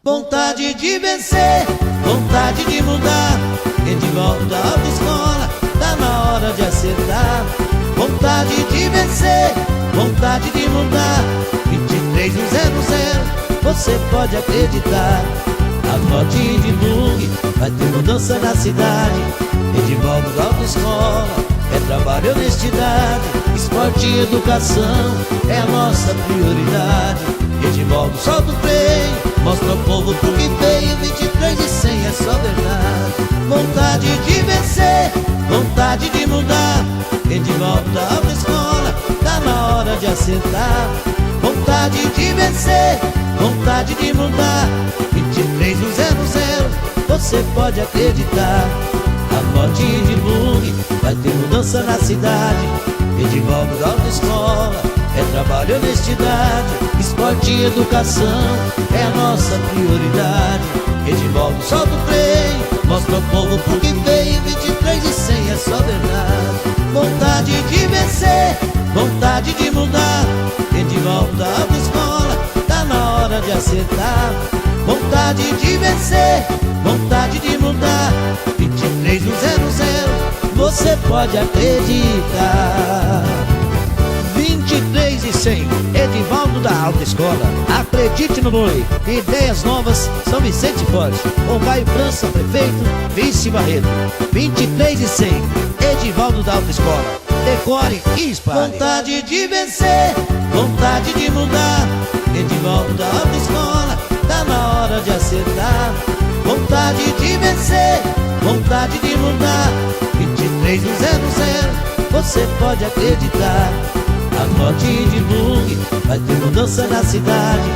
Vontade de vencer, vontade de mudar. Edivaldo da autoescola, tá na hora de acertar. Vontade de vencer, vontade de mudar. 23100, você pode acreditar. Anote e divulgue, vai ter mudança na cidade. Edivaldo da autoescola, é trabalho, honestidade. Esporte e educação, é a nossa prioridade. Edivaldo solta o freio, mostra ao povo pro que veio. 23100 é só verdade. Vontade de vencer, vontade de mudar. Edivaldo da autoescola, tá na hora de acertar. Vontade de vencer, vontade de mudar. 23100, você pode acreditar. Anote e divulgue, vai ter mudança na cidade. Edivaldo da autoescola, é trabalho, honestidade. Esporte e educação, é a nossa prioridade. Edivaldo solta o freio, mostra ao povo pro que veio. 23100 é só verdade. Vontade de vencer, vontade de mudar. Edivaldo da autoescola, tá na hora de acertar. Vontade de vencer, vontade de mudar. 23100, você pode acreditar. 23100, Edivaldo da autoescola, acredite no boi. Ideias novas, São Vicente Forte. Com Caio França, prefeito, Vice Barreto. 23100, Edivaldo da autoescola, decore e espalhe. Vontade de vencer, vontade de mudar. Edivaldo da autoescola, tá na hora de acertar. Vontade de vencer, vontade de mudar. 23100, você pode acreditar. Anote e divulgue, vai ter mudança na cidade.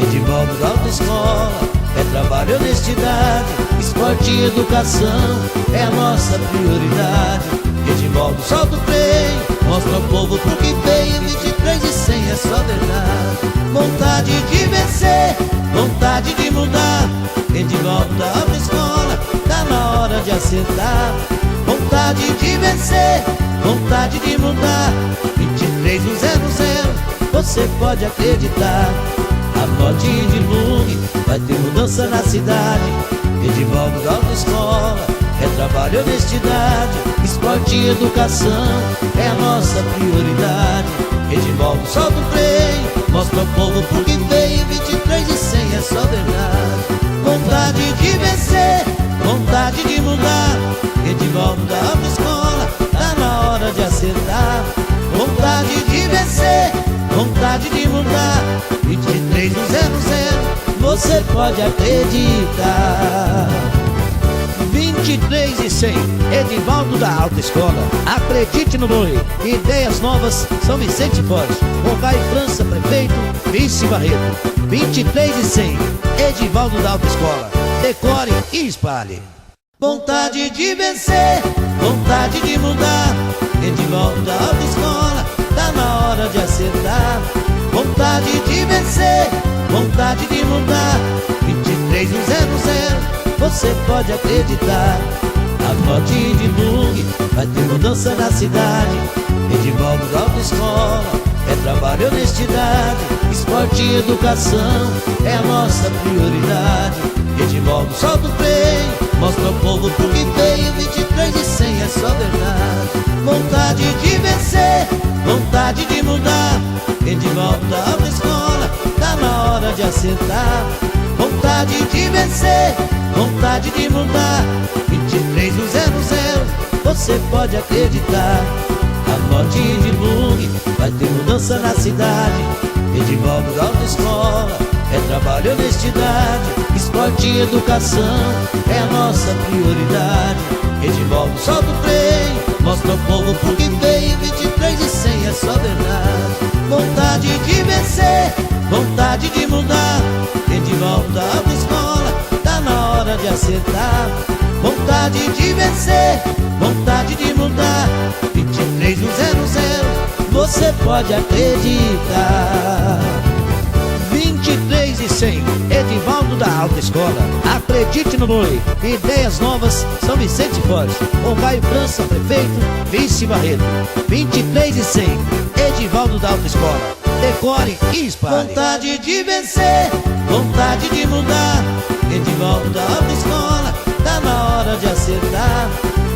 Edivaldo da autoescola, é trabalho, honestidade. Esporte e educação, é a nossa prioridade. Edivaldo solta o freio, mostra ao povo pro que veio. 23100 é só verdade. Vontade de vencer, vontade de mudar. Edivaldo da autoescola, tá na hora de acertar. Vontade de vencer, vontade de mudar. 23100, você pode acreditar. Anote e divulgue, vai ter mudança na cidade. Edivaldo da autoescola, é trabalho, honestidade. Esporte e educação, é a nossa prioridade. Edivaldo solta o freio, mostra ao povo pro que veio. 23100 é só verdade. Vontade de vencer, vontade de mudar. Edivaldo da autoescola, tá na hora de acertar. Vontade de vencer, vontade de mudar. 23100, você pode acreditar. 23100, Edivaldo da autoescola, acredite no boi. Ideias novas, São Vicente Forte. Com Caio França, prefeito, Vice Barreto. 23100, Edivaldo da autoescola, decore e espalhe. Vontade de vencer, vontade de mudar. Edivaldo da autoescola, tá na hora de acertar. Vontade de vencer, vontade de mudar. 23100, você pode acreditar. Anote e divulgue, vai ter mudança na cidade. Edivaldo da autoescola, é trabalho, honestidade. Esporte e educação, é a nossa prioridade. Edivaldo solta o freio, mostra ao povo pro que veio. 23100 é só verdade. Vontade de vencer, vontade de mudar. Edivaldo da autoescola, tá na hora de acertar. Vontade de vencer, vontade de mudar. 23100, você pode acreditar. Anote e divulgue, vai ter mudança na cidade. Edivaldo da autoescola, é trabalho, honestidade. Esporte e educação, é a nossa prioridade. Edivaldo solta o freio, mostra ao povo pro que veio. 23100 é só verdade. Vontade de vencer, vontade de mudar. Edivaldo da autoescola, tá na hora de acertar. Vontade de vencer, vontade de mudar. 23100, você pode acreditar. 23100, Edivaldo da autoescola, acredite no boi. Ideias novas, São Vicente Forte. Com Caio França, prefeito, Vice Barreto. 23100, Edivaldo da autoescola, decore e espalhe. Vontade de vencer, vontade de mudar. Edivaldo da autoescola, tá na hora de acertar.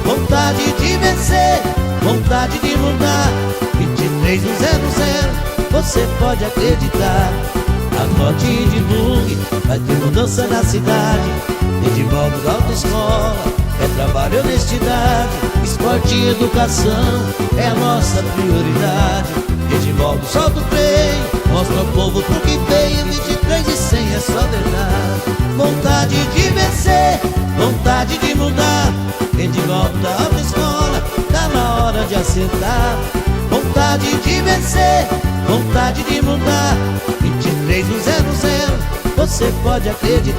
Vontade de vencer, vontade de mudar. 23100, você pode acreditar. Anote e divulgue, vai ter mudança na cidade. Edivaldo da autoescola, é trabalho e honestidade. Esporte e educação, é a nossa prioridade. Edivaldo solta o trem, mostra ao povo pro que veio. 23100 é só verdade. Vontade de vencer, vontade de mudar. Edivaldo da autoescola, tá na hora de acertar. Vontade de vencer, vontade de mudar. 23100, você pode acreditar.